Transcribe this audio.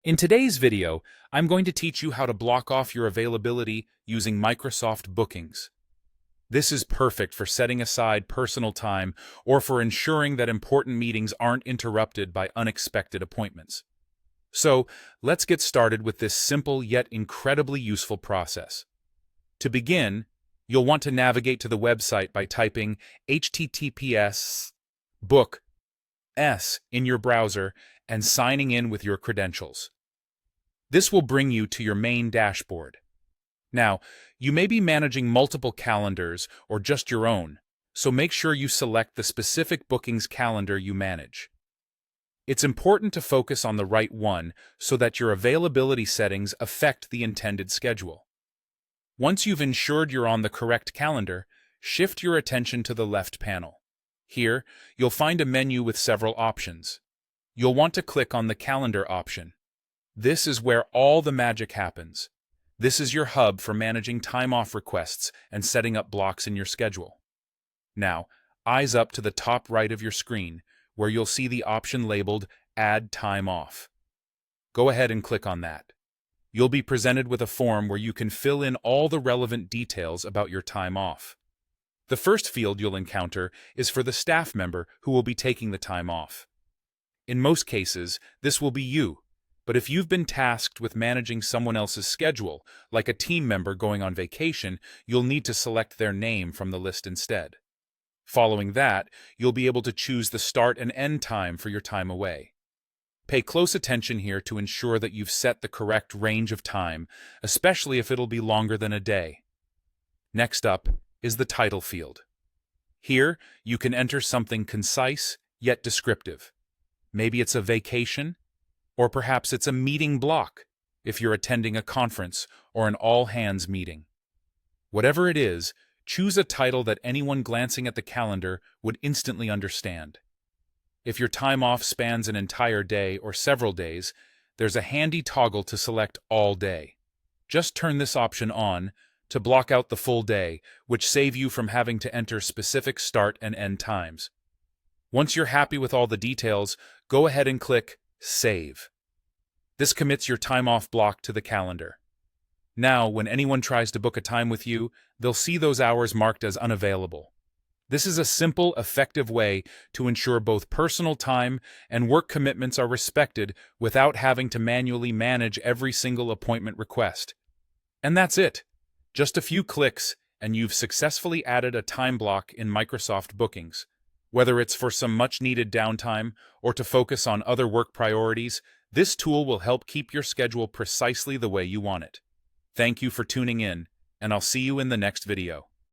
In today's video, I'm going to teach you how to block off your availability using Microsoft Bookings. This is perfect for setting aside personal time or for ensuring that important meetings aren't interrupted by unexpected appointments. So, let's get started with this simple yet incredibly useful process. To begin, you'll want to navigate to the website by typing https book s in your browser and signing in with your credentials. This will bring you to your main dashboard. Now, you may be managing multiple calendars or just your own, so make sure you select the specific bookings calendar you manage. It's important to focus on the right one so that your availability settings affect the intended schedule. Once you've ensured you're on the correct calendar, shift your attention to the left panel. Here, you'll find a menu with several options. You'll want to click on the Calendar option. This is where all the magic happens. This is your hub for managing time-off requests and setting up blocks in your schedule. Now, eyes up to the top right of your screen, where you'll see the option labeled Add Time Off. Go ahead and click on that. You'll be presented with a form where you can fill in all the relevant details about your time off. The first field you'll encounter is for the staff member who will be taking the time off. In most cases, this will be you, but if you've been tasked with managing someone else's schedule, like a team member going on vacation, you'll need to select their name from the list instead. Following that, you'll be able to choose the start and end time for your time away. Pay close attention here to ensure that you've set the correct range of time, especially if it'll be longer than a day. Next up is the title field. Here, you can enter something concise yet descriptive. Maybe it's a vacation, or perhaps it's a meeting block if you're attending a conference or an all-hands meeting. Whatever it is, choose a title that anyone glancing at the calendar would instantly understand. If your time off spans an entire day or several days, there's a handy toggle to select all day. Just turn this option on to block out the full day, which saves you from having to enter specific start and end times. Once you're happy with all the details, go ahead and click Save. This commits your time off block to the calendar. Now, when anyone tries to book a time with you, they'll see those hours marked as unavailable. This is a simple, effective way to ensure both personal time and work commitments are respected without having to manually manage every single appointment request. And that's it. Just a few clicks, and you've successfully added a time block in Microsoft Bookings. Whether it's for some much-needed downtime or to focus on other work priorities, this tool will help keep your schedule precisely the way you want it. Thank you for tuning in, and I'll see you in the next video.